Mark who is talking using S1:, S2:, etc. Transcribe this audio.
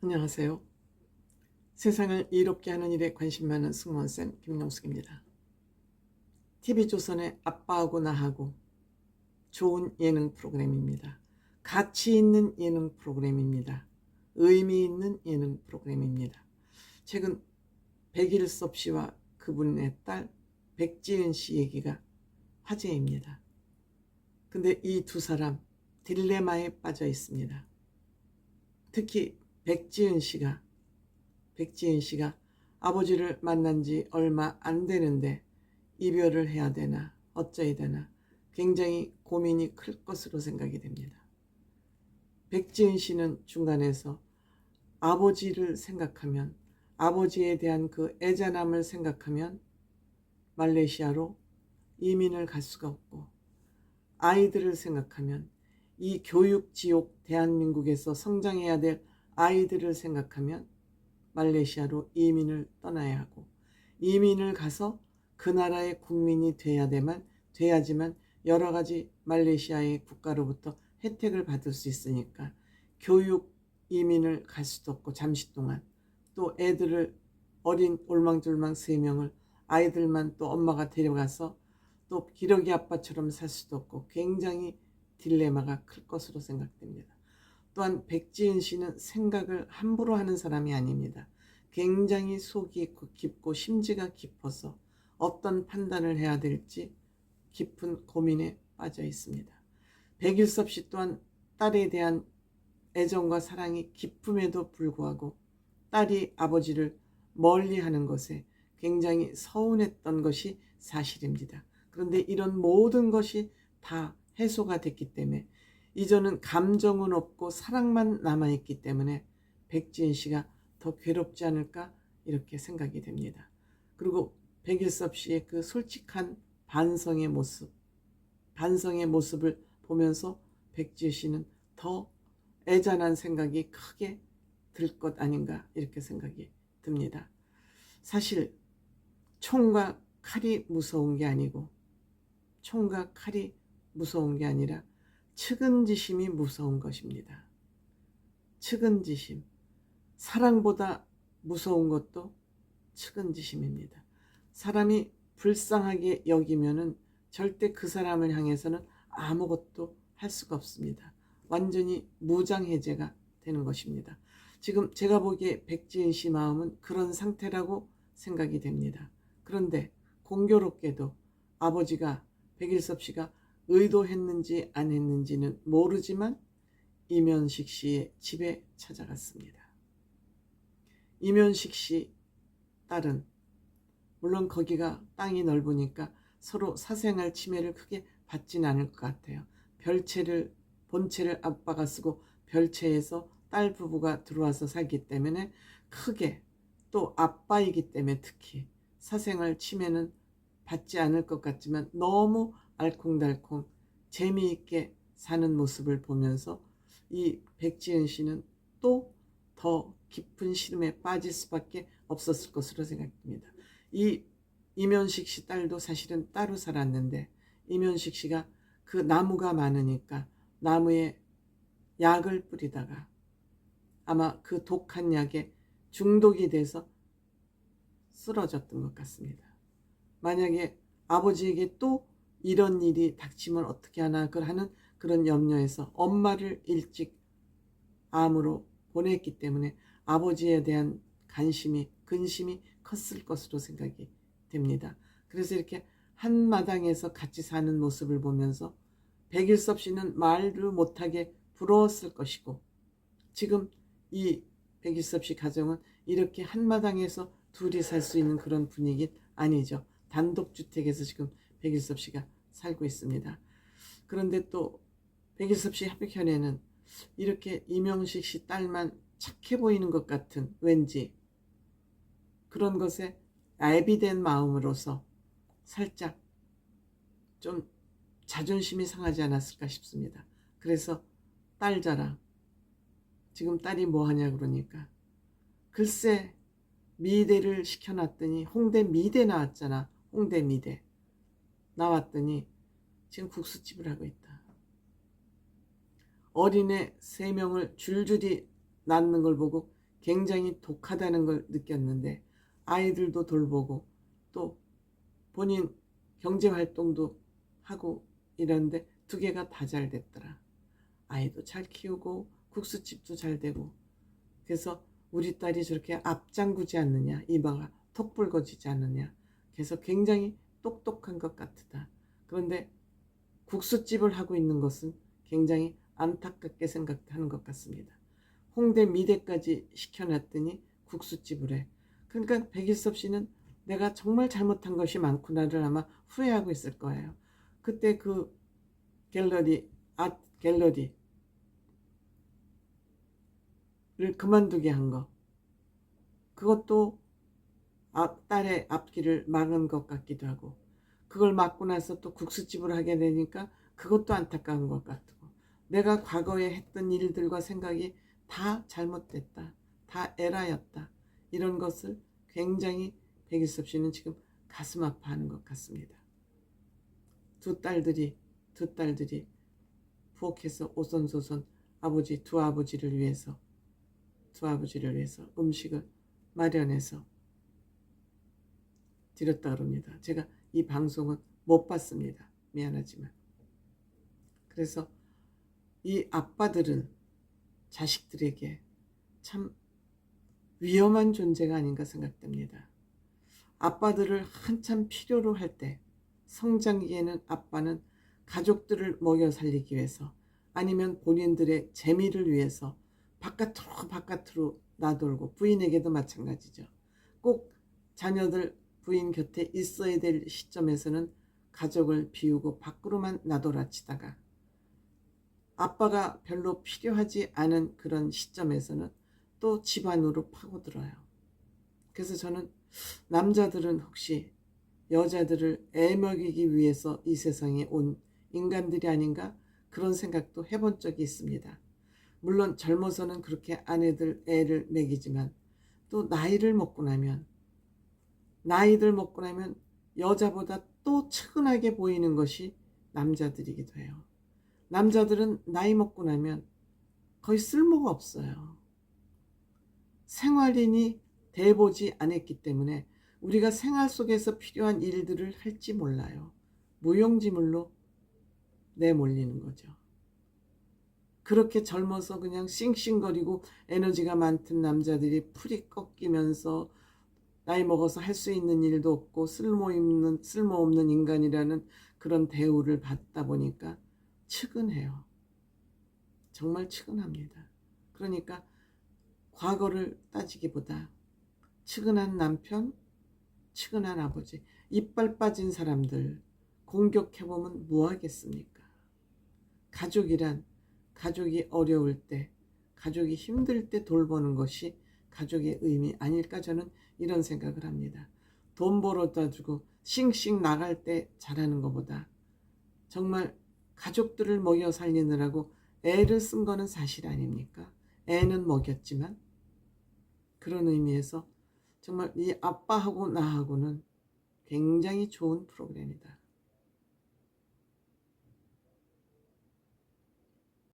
S1: 안녕하세요. 세상을 이롭게 하는 일에 관심 많은 승무원쌤 김용숙입니다. TV조선의 아빠하고 나하고 좋은 예능 프로그램입니다. 가치 있는 예능 프로그램입니다. 의미 있는 예능 프로그램입니다. 최근 백일섭 씨와 그분의 딸 백지은 씨 얘기가 화제입니다. 근데 이 두 사람 딜레마에 빠져 있습니다. 특히 백지은 씨가 아버지를 만난 지 얼마 안 되는데 이별을 해야 되나 어쩌야 되나 굉장히 고민이 클 것으로 생각이 됩니다. 백지은 씨는 중간에서 아버지를 생각하면, 아버지에 대한 그 애잔함을 생각하면 말레이시아로 이민을 갈 수가 없고, 아이들을 생각하면 이 교육지옥 대한민국에서 성장해야 될 아이들을 생각하면 말레이시아로 이민을 떠나야 하고, 이민을 가서 그 나라의 국민이 돼야지만 여러 가지 말레이시아의 국가로부터 혜택을 받을 수 있으니까 교육 이민을 갈 수도 없고, 잠시 동안 또 애들을 어린 올망졸망 3명을 아이들만 또 엄마가 데려가서 또 기러기 아빠처럼 살 수도 없고 굉장히 딜레마가 클 것으로 생각됩니다. 또한 백지은 씨는 생각을 함부로 하는 사람이 아닙니다. 굉장히 속이 깊고 심지가 깊어서 어떤 판단을 해야 될지 깊은 고민에 빠져 있습니다. 백일섭 씨 또한 딸에 대한 애정과 사랑이 깊음에도 불구하고 딸이 아버지를 멀리하는 것에 굉장히 서운했던 것이 사실입니다. 그런데 이런 모든 것이 다 해소가 됐기 때문에 이제는 감정은 없고 사랑만 남아있기 때문에 백지은 씨가 더 괴롭지 않을까 이렇게 생각이 됩니다. 그리고 백일섭 씨의 그 솔직한 반성의 모습을 보면서 백지은 씨는 더 애잔한 생각이 크게 들 것 아닌가 이렇게 생각이 듭니다. 사실 총과 칼이 무서운 게 아니고, 총과 칼이 무서운 게 아니라 측은지심이 무서운 것입니다. 측은지심. 사랑보다 무서운 것도 측은지심입니다. 사람이 불쌍하게 여기면은 절대 그 사람을 향해서는 아무것도 할 수가 없습니다. 완전히 무장해제가 되는 것입니다. 지금 제가 보기에 백지은 씨 마음은 그런 상태라고 생각이 됩니다. 그런데 공교롭게도 아버지가, 백일섭 씨가 의도했는지 안 했는지는 모르지만 이면식 씨의 집에 찾아갔습니다. 이면식 씨 딸은, 물론 거기가 땅이 넓으니까 서로 사생활 침해를 크게 받진 않을 것 같아요. 본체를 아빠가 쓰고 별채에서 딸 부부가 들어와서 살기 때문에 크게, 또 아빠이기 때문에 특히 사생활 침해는 받지 않을 것 같지만 너무 알콩달콩 재미있게 사는 모습을 보면서 이 백지은 씨는 또 더 깊은 시름에 빠질 수밖에 없었을 것으로 생각됩니다. 이 이면식 씨 딸도 사실은 따로 살았는데 이면식 씨가 그 나무가 많으니까 나무에 약을 뿌리다가 아마 그 독한 약에 중독이 돼서 쓰러졌던 것 같습니다. 만약에 아버지에게 또 이런 일이 닥치면 어떻게 하나 하는 그런 염려에서 엄마를 일찍 암으로 보냈기 때문에 아버지에 대한 근심이 컸을 것으로 생각이 됩니다. 그래서 이렇게 한마당에서 같이 사는 모습을 보면서 백일섭 씨는 말도 못하게 부러웠을 것이고, 지금 이 백일섭 씨 가정은 이렇게 한마당에서 둘이 살 수 있는 그런 분위기 아니죠. 단독주택에서 지금 백일섭 씨가 살고 있습니다. 그런데 또 백일섭 씨 한편에는 이렇게 이명식 씨 딸만 착해 보이는 것 같은, 왠지 그런 것에 애비된 마음으로서 살짝 좀 자존심이 상하지 않았을까 싶습니다. 그래서 딸 자랑, 지금 딸이 뭐 하냐 그러니까 글쎄 미대를 시켜놨더니 홍대 미대 나왔잖아. 홍대 미대 나왔더니 지금 국수집을 하고 있다. 어린애 3명을 줄줄이 낳는 걸 보고 굉장히 독하다는 걸 느꼈는데 아이들도 돌보고 또 본인 경제활동도 하고 이런데 두 개가 다 잘 됐더라. 아이도 잘 키우고 국수집도 잘 되고. 그래서 우리 딸이 저렇게 앞장구지 않느냐, 이마가 턱 붉어지지 않느냐. 그래서 굉장히 똑똑한 것 같다. 그런데 국수집을 하고 있는 것은 굉장히 안타깝게 생각하는 것 같습니다. 홍대 미대까지 시켜놨더니 국수집을 해. 그러니까 백일섭 씨는 내가 정말 잘못한 것이 많구나를 아마 후회하고 있을 거예요. 그때 그 갤러리, 아트 갤러리를 그만두게 한 거. 그것도 딸의 앞길을 막은 것 같기도 하고, 그걸 막고 나서 또 국수집을 하게 되니까 그것도 안타까운 것 같고, 내가 과거에 했던 일들과 생각이 다 잘못됐다, 다 에라였다, 이런 것을 굉장히 백일섭 씨는 지금 가슴 아파하는 것 같습니다. 두 딸들이 부엌에서 오손도손 두 아버지를 위해서 음식을 마련해서 드렸다 그럽니다. 제가 이 방송은 못 봤습니다. 미안하지만. 그래서 이 아빠들은 자식들에게 참 위험한 존재가 아닌가 생각됩니다. 아빠들을 한참 필요로 할 때, 성장기에는 아빠는 가족들을 먹여 살리기 위해서 아니면 본인들의 재미를 위해서 바깥으로 나돌고, 부인에게도 마찬가지죠. 꼭 자녀들 부인 곁에 있어야 될 시점에서는 가족을 비우고 밖으로만 나돌아치다가 아빠가 별로 필요하지 않은 그런 시점에서는 또 집안으로 파고들어요. 그래서 저는 남자들은 혹시 여자들을 애먹이기 위해서 이 세상에 온 인간들이 아닌가, 그런 생각도 해본 적이 있습니다. 물론 젊어서는 그렇게 아내들 애를 먹이지만 또 나이들 먹고 나면 여자보다 또 측은하게 보이는 것이 남자들이기도 해요. 남자들은 나이 먹고 나면 거의 쓸모가 없어요. 생활인이 돼보지 않았기 때문에 우리가 생활 속에서 필요한 일들을 할지 몰라요. 무용지물로 내몰리는 거죠. 그렇게 젊어서 그냥 싱싱거리고 에너지가 많던 남자들이 풀이 꺾이면서 나이 먹어서 할 수 있는 일도 없고 쓸모없는 인간이라는 그런 대우를 받다 보니까 측은해요. 정말 측은합니다. 그러니까 과거를 따지기보다 측은한 남편, 측은한 아버지, 이빨 빠진 사람들 공격해보면 뭐하겠습니까? 가족이란, 가족이 어려울 때, 가족이 힘들 때 돌보는 것이 가족의 의미 아닐까, 저는 이런 생각을 합니다. 돈 벌어다 주고 싱싱 나갈 때 잘하는 것보다 정말 가족들을 먹여 살리느라고 애를 쓴 거는 사실 아닙니까? 애는 먹였지만. 그런 의미에서 정말 이 아빠하고 나하고는 굉장히 좋은 프로그램이다.